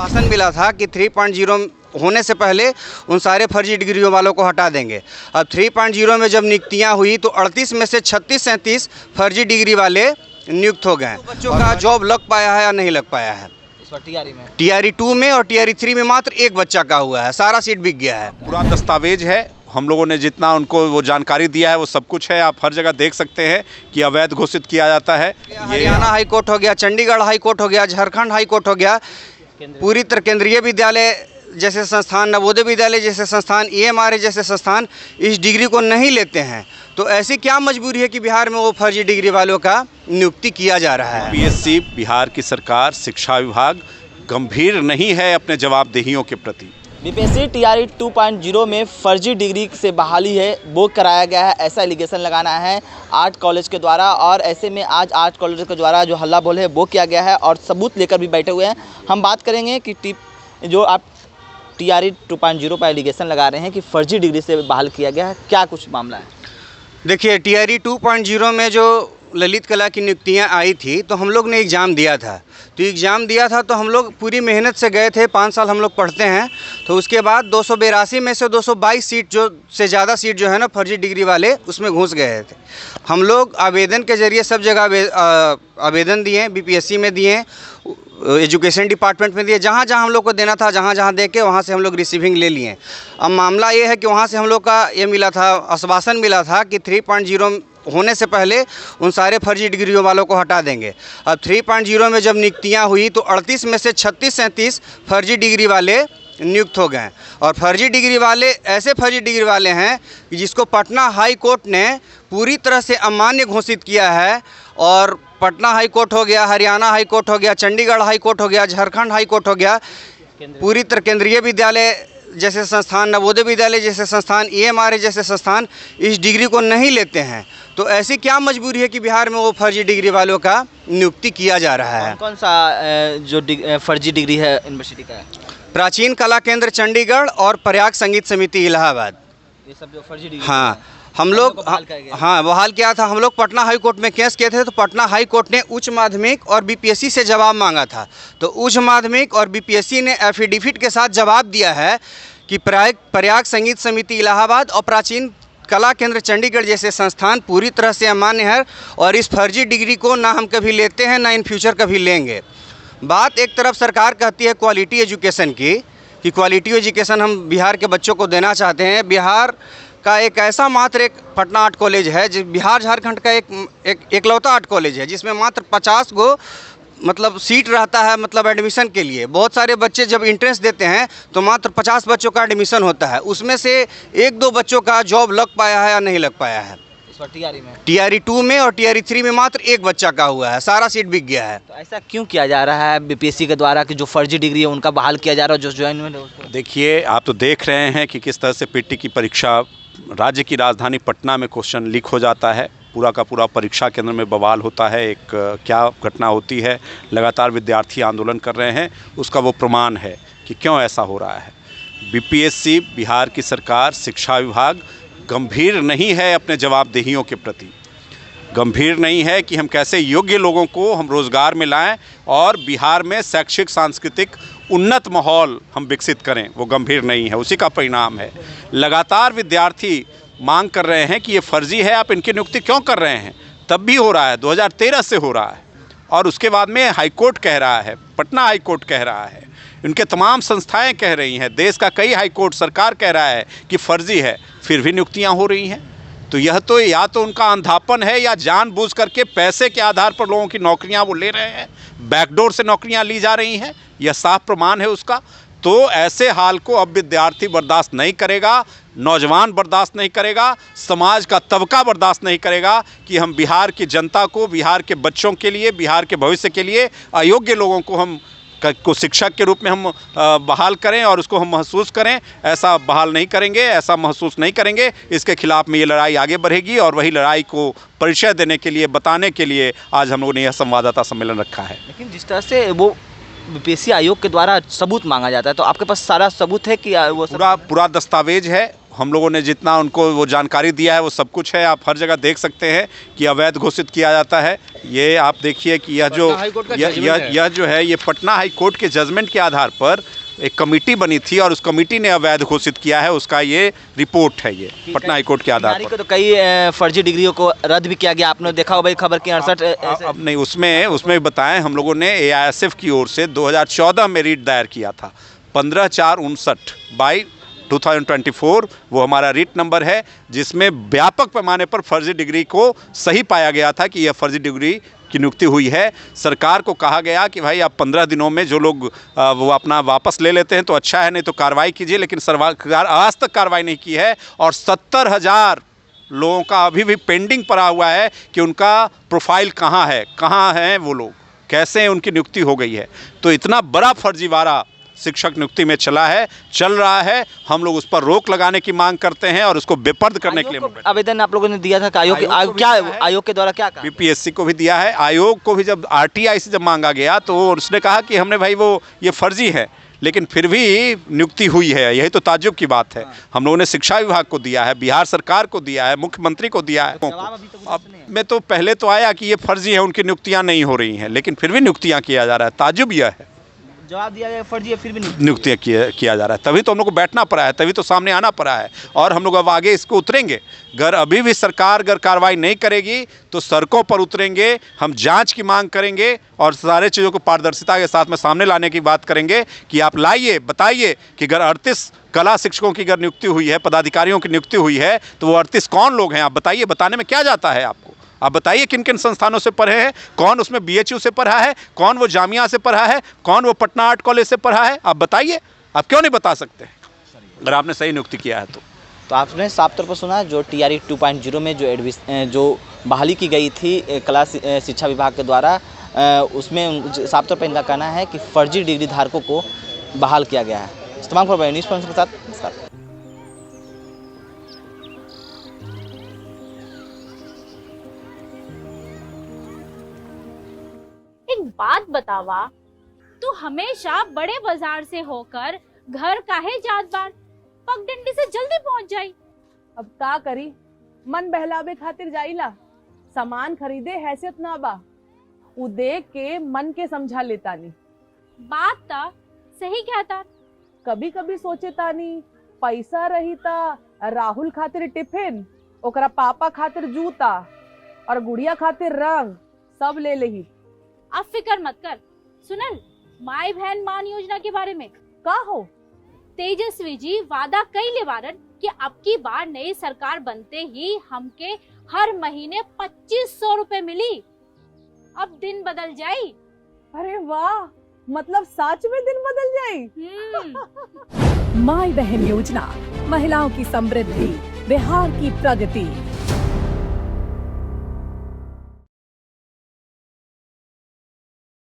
आश्वासन मिला था कि 3.0 होने से पहले उन सारे फर्जी डिग्रियों वालों को हटा देंगे। अब 3.0 में जब नियुक्तियां हुई तो 38 में से 36-37 फर्जी डिग्री वाले नियुक्त हो गए। तो बच्चों का जॉब लग पाया है या नहीं लग पाया है? टीआरई 2 में और टीआरई 3 में मात्र एक बच्चा का हुआ है, सारा सीट बिक गया है। पूरा दस्तावेज है, हम लोगों ने जितना उनको वो जानकारी दिया है वो सब कुछ है। आप हर जगह देख सकते हैं कि अवैध घोषित किया जाता है। हरियाणा हाई कोर्ट हो गया, चंडीगढ़ हाई कोर्ट हो गया, झारखंड हाई कोर्ट हो गया, पूरी तरह केंद्रीय विद्यालय जैसे संस्थान, नवोदय विद्यालय जैसे संस्थान, ईएमआरए जैसे संस्थान इस डिग्री को नहीं लेते हैं। तो ऐसी क्या मजबूरी है कि बिहार में वो फर्जी डिग्री वालों का नियुक्ति किया जा रहा है? बीपीएससी, बिहार की सरकार, शिक्षा विभाग गंभीर नहीं है अपने जवाबदेहियों के प्रति। बीपीएससी टीआरई 2.0 में फर्जी डिग्री से बहाली है वो कराया गया है, ऐसा एलिगेशन लगाना है आर्ट कॉलेज के द्वारा। और ऐसे में आज आर्ट कॉलेज के द्वारा जो हल्ला बोल है वो किया गया है और सबूत लेकर भी बैठे हुए हैं। हम बात करेंगे कि जो आप टीआरई 2.0 पर एलिगेशन लगा रहे हैं कि फर्जी डिग्री से बहाल किया गया है, क्या कुछ मामला है? देखिए, टीआरई 2.0 में जो ललित कला की नियुक्तियां आई थी तो हम लोग ने एग्ज़ाम दिया था। तो हम लोग पूरी मेहनत से गए थे, 5 साल हम लोग पढ़ते हैं। तो उसके बाद 282 में से 222 सीट जो से ज़्यादा सीट जो है ना फर्जी डिग्री वाले उसमें घुस गए थे। हम लोग आवेदन के ज़रिए सब जगह आवेदन दिए, बीपीएससी में दिए, एजुकेशन डिपार्टमेंट में दिए, जहाँ जहाँ हम लोग को देना था, जहाँ जहाँ दे के वहाँ से हम लोग रिसीविंग ले लिए। अब मामला ये है कि वहाँ से हम लोग का ये मिला था, आश्वासन मिला था कि 3.0 होने से पहले उन सारे फर्जी डिग्रियों वालों को हटा देंगे। अब 3.0 में जब नियुक्तियां हुई तो 38 में से 36-37 फर्जी डिग्री वाले नियुक्त हो गए। और फर्जी डिग्री वाले ऐसे फर्जी डिग्री वाले हैं कि जिसको पटना हाई कोर्ट ने पूरी तरह से अमान्य घोषित किया है। और पटना हाई कोर्ट हो गया, हरियाणा हाई कोर्ट हो गया, चंडीगढ़ हाई कोर्ट हो गया, झारखंड हाई कोर्ट हो गया, पूरी तरह केंद्रीय विद्यालय जैसे संस्थान, नवोदय विद्यालय जैसे संस्थान, ईएमआरए जैसे संस्थान इस डिग्री को नहीं लेते हैं। तो ऐसी क्या मजबूरी है कि बिहार में वो फर्जी डिग्री वालों का नियुक्ति किया जा रहा है? कौन सा जो फर्जी डिग्री है यूनिवर्सिटी का है? प्राचीन कला केंद्र चंडीगढ़ और प्रयाग संगीत समिति इलाहाबाद, ये सब जो फर्जी डिग्री। हाँ, हम लोग बहाल किया था। हम लोग पटना हाई कोर्ट में केस किए थे तो पटना हाई कोर्ट ने उच्च माध्यमिक और बीपीएससी से जवाब मांगा था। तो उच्च माध्यमिक और बीपीएससी ने एफिडेविट के साथ जवाब दिया है कि प्रयाग संगीत समिति इलाहाबाद और प्राचीन कला केंद्र चंडीगढ़ जैसे संस्थान पूरी तरह से अमान्य है और इस फर्जी डिग्री को ना हम कभी लेते हैं ना इन फ्यूचर कभी लेंगे। बात एक तरफ सरकार कहती है क्वालिटी एजुकेशन की, कि क्वालिटी एजुकेशन हम बिहार के बच्चों को देना चाहते हैं। बिहार का एक ऐसा मात्र एक पटना आर्ट कॉलेज है जो बिहार झारखंड का एकलौता आर्ट कॉलेज है जिसमें मात्र 50 गो मतलब सीट रहता है, मतलब एडमिशन के लिए। बहुत सारे बच्चे जब इंट्रेंस देते हैं तो मात्र 50 बच्चों का एडमिशन होता है, उसमें से 1-2 बच्चों का जॉब लग पाया है या नहीं लग पाया है। टीआरई 2 में और टीआरई 3 में मात्र एक बच्चा का हुआ है, सारा सीट बिक गया है। तो ऐसा क्यों किया जा रहा है बीपीएससी के द्वारा कि जो फर्जी डिग्री है उनका बहाल किया जा रहा है, जो ज्वाइन हुए? देखिए, आप तो देख रहे हैं कि किस तरह से पीटी की परीक्षा, राज्य की राजधानी पटना में क्वेश्चन लीक हो जाता है, पूरा का पूरा परीक्षा केंद्र में बवाल होता है। एक क्या घटना होती है, लगातार विद्यार्थी आंदोलन कर रहे हैं, उसका वो प्रमाण है कि क्यों ऐसा हो रहा है। बीपीएससी, बिहार की सरकार, शिक्षा विभाग गंभीर नहीं है अपने जवाबदेहियों के प्रति। गंभीर नहीं है कि हम कैसे योग्य लोगों को हम रोज़गार में लाएं और बिहार में शैक्षिक सांस्कृतिक उन्नत माहौल हम विकसित करें, वो गंभीर नहीं है। उसी का परिणाम है लगातार विद्यार्थी मांग कर रहे हैं कि ये फर्जी है, आप इनकी नियुक्ति क्यों कर रहे हैं। तब भी हो रहा है, 2013 से हो रहा है और उसके बाद में हाईकोर्ट कह रहा है, पटना हाईकोर्ट कह रहा है, इनके तमाम संस्थाएं कह रही हैं, देश का कई हाईकोर्ट, सरकार कह रहा है कि फर्जी है, फिर भी नियुक्तियां हो रही हैं। तो यह तो या तो उनका अंधापन है या जानबूझ करके पैसे के आधार पर लोगों की नौकरियां वो ले रहे हैं, बैकडोर से नौकरियां ली जा रही हैं, यह साफ प्रमाण है उसका। तो ऐसे हाल को अब विद्यार्थी बर्दाश्त नहीं करेगा, नौजवान बर्दाश्त नहीं करेगा, समाज का तबका बर्दाश्त नहीं करेगा कि हम बिहार की जनता को, बिहार के बच्चों के लिए, बिहार के भविष्य के लिए अयोग्य लोगों को हम को शिक्षक के रूप में हम बहाल करें और उसको हम महसूस करें। ऐसा बहाल नहीं करेंगे, ऐसा महसूस नहीं करेंगे। इसके खिलाफ में ये लड़ाई आगे बढ़ेगी और वही लड़ाई को परिचय देने के लिए, बताने के लिए आज हम लोगों ने यह संवाददाता सम्मेलन रखा है। लेकिन जिस तरह से वो बीपीएससी आयोग के द्वारा सबूत मांगा जाता है, तो आपके पास सारा सबूत है कि वो पूरा दस्तावेज है, हम लोगों ने जितना उनको वो जानकारी दिया है वो सब कुछ है। आप हर जगह देख सकते हैं कि अवैध घोषित किया जाता है। ये आप देखिए कि यह जो ये पटना हाई कोर्ट के जजमेंट के आधार पर एक कमेटी बनी थी और उस कमेटी ने अवैध घोषित किया है, उसका ये रिपोर्ट है, ये पटना हाई कोर्ट के आधार पर। तो कई फर्जी डिग्रियों को रद्द भी किया गया, आपने देखा होगा खबर की 68 अब नहीं, उसमें बताएं, हम लोगों ने AISF की ओर से 2014 में रीट दायर किया था 15/4/59 बाई 2024, वो हमारा रीट नंबर है, जिसमें व्यापक पैमाने पर फर्जी डिग्री को सही पाया गया था कि यह फर्जी डिग्री की नियुक्ति हुई है। सरकार को कहा गया कि भाई आप 15 दिनों में जो लोग वो अपना वापस ले लेते हैं तो अच्छा है, नहीं तो कार्रवाई कीजिए, लेकिन सरकार आज तक कार्रवाई नहीं की है और 70,000 लोगों का अभी भी पेंडिंग पड़ा हुआ है कि उनका प्रोफाइल कहाँ हैं वो लोग, कैसे उनकी नियुक्ति हो गई है। तो इतना बड़ा फर्जीवाड़ा शिक्षक नियुक्ति में चल रहा है। हम लोग उस पर रोक लगाने की मांग करते हैं और उसको बेपर्द करने के लिए आवेदन आप लोगों ने दिया था। आयोग के द्वारा क्या कहा? BPSC को भी दिया है, आयोग को भी जब RTI से जब मांगा गया तो उसने कहा कि हमने भाई वो ये फर्जी है, लेकिन फिर भी नियुक्ति हुई है। यही तो ताज्जुब की बात है। हम लोगों ने शिक्षा विभाग को दिया है, बिहार सरकार को दिया है, मुख्यमंत्री को दिया है। अब में तो पहले तो आया कि ये फर्जी है, उनकी नियुक्तियां नहीं हो रही हैं, लेकिन फिर भी नियुक्तियां किया जा रहा है। ताज्जुब यह है, जवाब दिया गया फर्जी है, फिर भी नियुक्तियां किया जा रहा है। तभी तो हम लोग को बैठना पड़ा है, तभी तो सामने आना पड़ा है और हम लोग अब आगे इसको उतरेंगे। अगर अभी भी सरकार अगर कार्रवाई नहीं करेगी तो सड़कों पर उतरेंगे, हम जांच की मांग करेंगे और सारे चीज़ों को पारदर्शिता के साथ में सामने लाने की बात करेंगे कि आप लाइए, बताइए कि अगर 38 कला शिक्षकों की अगर नियुक्ति हुई है, पदाधिकारियों की नियुक्ति हुई है, तो वो 38 कौन लोग हैं? आप बताइए, बताने में क्या जाता है आपको? आप बताइए किन किन संस्थानों से पढ़े हैं, कौन उसमें BHU से पढ़ा है, कौन वो जामिया से पढ़ा है, कौन वो पटना आर्ट कॉलेज से पढ़ा है? आप बताइए, आप क्यों नहीं बता सकते अगर आपने सही नियुक्ति किया है तो आपने साफ तौर पर सुना जो TRE 2.0 में जो बहाली की गई थी कला शिक्षा विभाग के द्वारा, उसमें साफ तौर पर इनका कहना है कि फर्जी डिग्री धारकों को बहाल किया गया है। इस्तेमाल पर न्यूज़ के साथ नमस्कार। एक बात बतावा, तू हमेशा बड़े बाजार से होकर घर काहे जात बार? पगडंडी से जल्दी पहुंच जाई। अब का करी, मन बहलावे खातिर जाइला, सामान खरीदे हैसियत ना बा, उ देख के मन के समझा लेतानी। बात ता सही कहता। कभी कभी सोचे तानी पैसा रही ता राहुल खातिर टिफिन, ओकरा पापा खातिर जूता और गुड़िया खातिर रंग सब ले लेही। अब फिक्र मत कर। सुनल माई बहन मान योजना के बारे में का हो? तेजस्वी जी वादा कइले बारन कि अब की बार नई सरकार बनते ही हमके हर महीने 2500 रुपए मिली। अब दिन बदल जाई। अरे वाह, मतलब सच में दिन बदल जाई। माई बहन योजना, महिलाओं की समृद्धि, बिहार की प्रगति।